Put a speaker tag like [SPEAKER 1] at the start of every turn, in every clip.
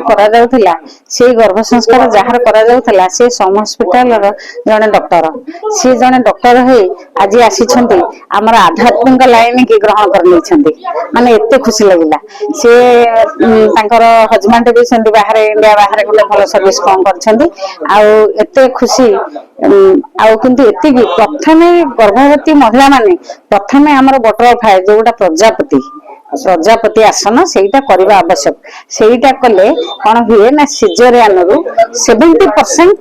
[SPEAKER 1] କରାଯାଉଥିଲା ସେଇ ଗର୍ଭ ସଂସ୍କାର ଯାହାର କରାଯାଉଥିଲା ସେ ସମ ହସ୍ପିଟାଲର ଜଣେ ଡକ୍ଟର ସେ ଜଣେ ଡକ୍ଟର ହେଇ ଆଜି ଆସିଛନ୍ତି ଆମର ଆଧ୍ୟାତ୍ମିକ ଲାଇନ କି ଗ୍ରହଣ କରିନେଇଛନ୍ତି ମାନେ ଏତେ ଖୁସି ଲାଗିଲା ସେ ତାଙ୍କର ହଜବେଣ୍ଡ ବି ସେମିତି ବାହାରେ ଇଣ୍ଡିଆ ବାହାରେ ଗୋଟେ ଭଲ ସର୍ଭିସ କଣ କରିଛନ୍ତି ଆଉ ଏତେ ଖୁସି ଆଉ କିନ୍ତୁ ଏତିକି ପ୍ରଥମେ ଗର୍ଭବତୀ ମହିଳା ମାନେ ପ୍ରଥମେ ଆମର ବଟରଫ୍ଲାଏ ଯୋଉଟା ପ୍ରଜାପତି आसन सेटा करबा आवश्यक सेटा कले कौन हुए ना सिजरियान 70%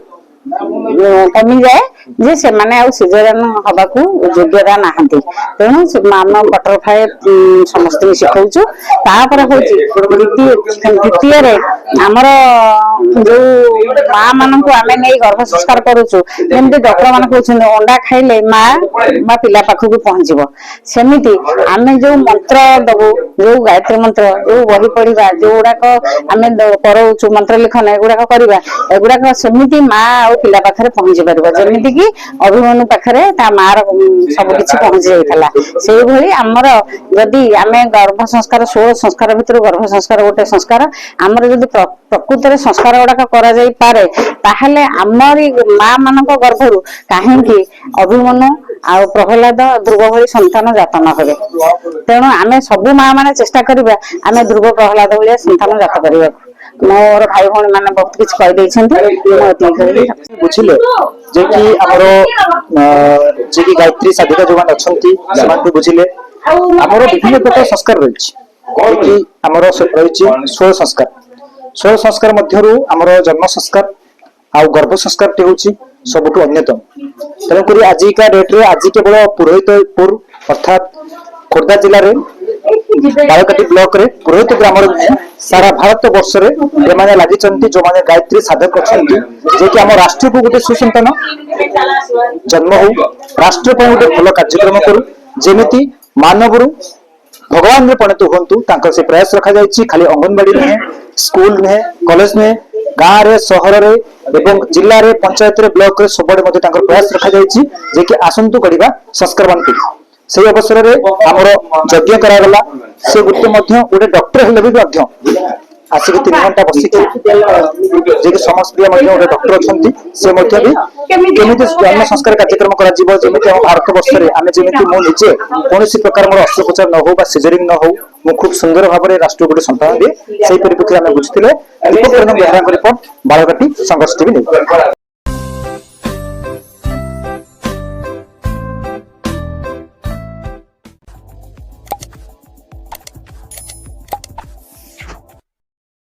[SPEAKER 1] कमी जाए जे से माने आ सिजरियान हवा को योग्यता नाहंती तेणु आम बटरफ्लाए समस्त शिखौचु तापर होची द्वितीय रे हमर जो मां मान को आमे नै गर्भ संस्कार करूछु जेमति डॉक्टर मान कहउछन अंडा खाइले मां बा पिला पाखु को पहुंचबो सेमिति आमे जो मंत्र दबो जो गायत्री मंत्र जो बही पढ़ा जोड़ा आम करोचु मंत्र लिखन एगुड़ाक करवा एगुड़ाक सेमती माँ आ पिला पाखे पहुंची पार जमीती कि अभिमन्यु पाखे माँ सबकि पहुंची जाइला से भली आमर जदि आम गर्भ संस्कार 16 संस्कार भितर गर्भ संस्कार गोटे संस्कार आमर जदि प्रकृत संस्कार गुड़ाक करे ताहले आमरी माँ मान गर्भर कहीं अभिमन्यु आ प्रहलाद ध्रुव भली संतान जात न हे तेणु आम सबू माँ मैंने चेष्टा करवा आम ध्रुव प्रहलाद भाया संतान जात करने मोर भाई भौणी मैंने बहुत किसी कहीदे
[SPEAKER 2] बुझिले जे कि हमरो जे कि गायत्री साधिका जो मान अछंती समानते बुझिले हमरो विभिन्न प्रकार संस्कार रहिछि कि हमरो रहिछि 16 संस्कार मध्यरु हमरो जन्म संस्कार आ गर्भ संस्कार टे होछि सबटु अन्यतम तेणु करी आजिका डेट रे आज केवल पुरोहितपुर अर्थात खोर्धा जिले रे बालकाटी ब्लॉक रे पुरोहित ग्राम सारा भारत वर्ष रे एमाने लागिचंती जो माने गायत्री साधक अछंती जे कि हम राष्ट्र को गोटे सुसंतान जन्म हो राष्ट्र पर गोटे भल कार्यक्रम करू जेमिति मानवरु भगवान में परिणत हुंतु तांकर से प्रयास रखा जायछि खाली अंगनवाड़ी में स्कूल में कॉलेज में गाँव रे सहर रे एवं जिल्ला रे पंचायत रे ब्लॉक रे सबडे मध्ये तांकर प्रयास रखा जायछि जे कि आसंतु करिबा संस्कारवान पीढ़ी से अवसर रे हमर यज्ञ करागला से गोटे डॉक्टर हेले भी आसिक 3 घंटा बसिक जे समस्त प्रिय गोटे डॉक्टर अछंती से भी केमिति जन्म संस्कार कार्यक्रम करा जीवो जेमिति हम भारत वर्ष रे आमे जेमिति मो निजे कोनोसी प्रकार मोर अस्त्रोपचार न हो बा सिजरिंग न हो मो खूब सुंदर भाबरे राष्ट्र गोटे संतान दे सेही परिप्रेक्षी आमे बुझितिले दीपक रंजन बेहरा रिपोर्ट बालकाटी संघर्ष टीवी।